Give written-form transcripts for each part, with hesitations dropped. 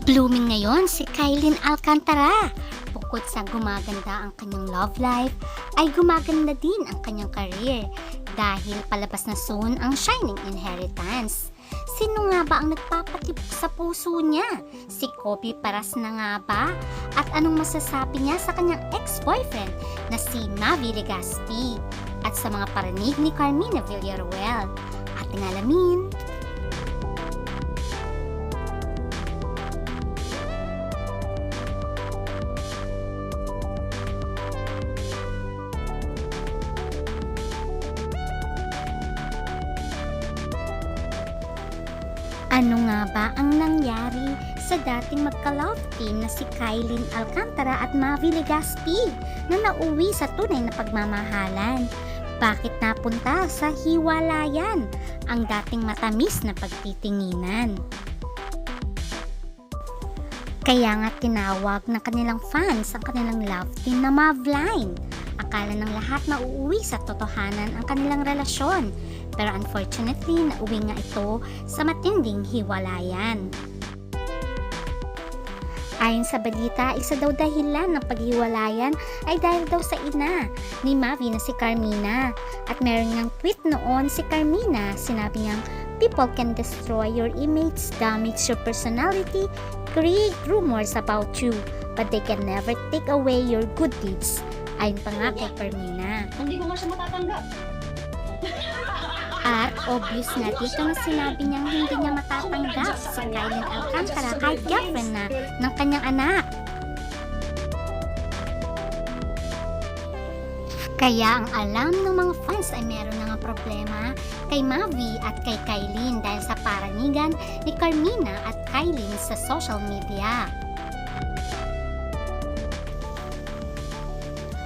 Blooming ngayon si Kylene Alcantara. Bukod sa gumaganda ang kanyang love life, ay gumaganda din ang kanyang career dahil palabas na soon ang Shining Inheritance. Sino nga ba ang nagpapatibok sa puso niya? Si Kobe Paras na nga ba? At anong masasabi niya sa kanyang ex-boyfriend na si Mavi Legaspi? At sa mga parinig ni Carmina Villaruel? Ating alamin. Ano nga ba ang nangyari sa dating magka-love team na si Kylene Alcantara at Mavi Legaspi na nauwi sa tunay na pagmamahalan? Bakit napunta sa hiwalayan ang dating matamis na pagtitinginan? Kaya nga tinawag ng kanilang fans ang kanilang love team na Mavline. Akala ng lahat na uuwi sa totohanan ang kanilang relasyon. Pero unfortunately, nauwi nga ito sa matinding hiwalayan. Ayon sa balita, isa daw dahilan ng paghiwalayan ay dahil daw sa ina ni Mavi na si Carmina. At meron niyang tweet noon si Carmina, sinabi niyang, "People can destroy your image, damage your personality, create rumors about you, but they can never take away your good deeds." Ayon pa nga kay Carmina. Hindi ko nga siya matatanggap. At obvious na dito na sinabi niyang hindi niya matatanggap si Kylene Alcantara kahit girlfriend na ng kanyang anak. Kaya ang alam ng mga fans ay meron na nga problema kay Mavi at kay Kylene dahil sa paranigan ni Carmina at Kylene sa social media.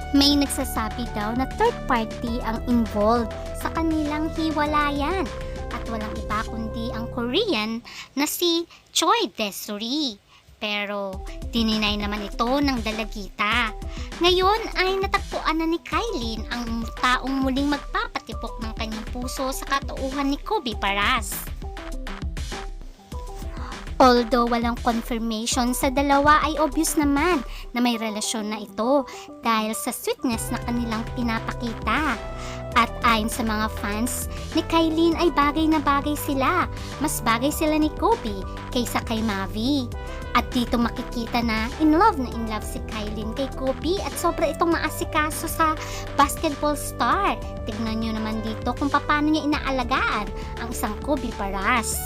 May nagsasabi daw na third party ang involved sa kanilang hiwalayan at walang iba kundi ang Korean na si Choi Desuri. Pero dininay naman ito ng dalagita. Ngayon ay natagpuan na ni Kylene ang taong muling magpapatipok ng kanyang puso sa katauhan ni Kobe Paras. Although walang confirmation sa dalawa ay obvious naman na may relasyon na ito dahil sa sweetness na kanilang pinapakita. At ayon sa mga fans ni Kylene ay bagay na bagay sila. Mas bagay sila ni Kobe kaysa kay Mavi. At dito makikita na in love si Kylene kay Kobe at sobra itong maasikaso sa basketball star. Tignan nyo naman dito kung paano niya inaalagaan ang isang Kobe Paras.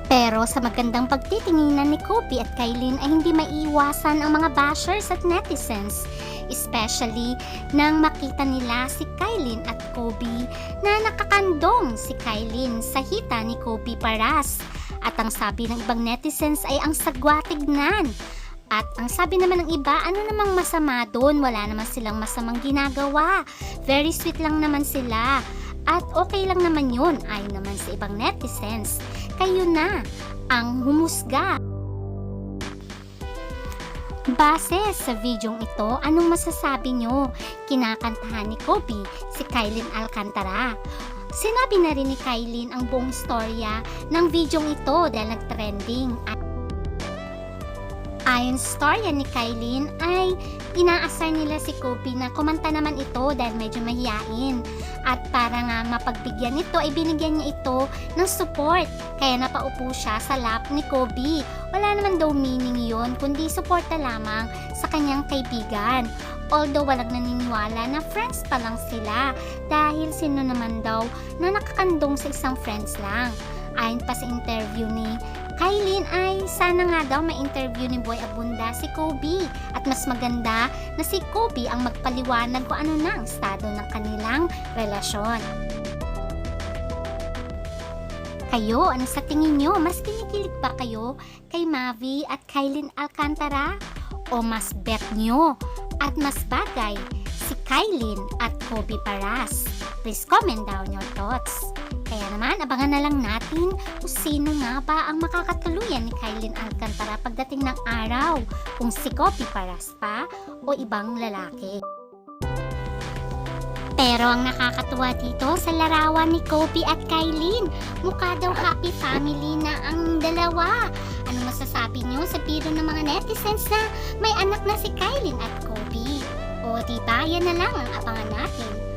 Pero sa magandang pagtitinginan ni Kobe at Kylene ay hindi maiiwasan ang mga bashers at netizens. Especially nang makita nila si Kylene at Kobe na nakakandong si Kylene sa hita ni Kobe Paras. At ang sabi ng ibang netizens ay ang sagwa tignan. At ang sabi naman ng iba, ano namang masama doon? Wala naman silang masamang ginagawa. Very sweet lang naman sila. At okay lang naman yun, ayon naman sa ibang netizens. Kayo na ang humusga. Base sa videong ito, anong masasabi nyo? Kinakantahan ni Kobe si Kylene Alcantara. Sinabi na rin ni Kylene ang buong storya ng videong ito dahil nag-trending. Ayon sa storya ni Kylene ay inaasar nila si Kobe na kumanta naman ito dahil medyo mahiyain. At para nga mapagbigyan nito ay binigyan niya ito ng support. Kaya napaupo siya sa lap ni Kobe. Wala naman daw meaning yon kundi suporta lamang sa kanyang kaibigan. Although walang naniniwala na friends pa lang sila dahil sino naman daw na nakakandong sa isang friends lang. Ayon pa sa interview ni Kylene ay sana nga daw may interview ni Boy Abunda si Kobe at mas maganda na si Kobe ang magpaliwanag kung ano na ang estado ng kanilang relasyon. Kayo, ano sa tingin nyo? Mas kinikilig ba kayo kay Mavi at Kylene Alcantara? O mas bet nyo at mas bagay si Kylene at Kobe Paras? Please comment down your thoughts. Kaya naman, abangan na lang natin kung sino nga ba ang makakatuluyan ni Kylene Alcantara pagdating ng araw, kung si Kobe Paras pa o ibang lalaki. Pero ang nakakatuwa dito sa larawan ni Kobe at Kylene, mukha daw happy family na ang dalawa. Ano masasabi nyo sa biro ng mga netizens na may anak na si Kylene at Kobe? O diba, yan na lang ang abangan natin.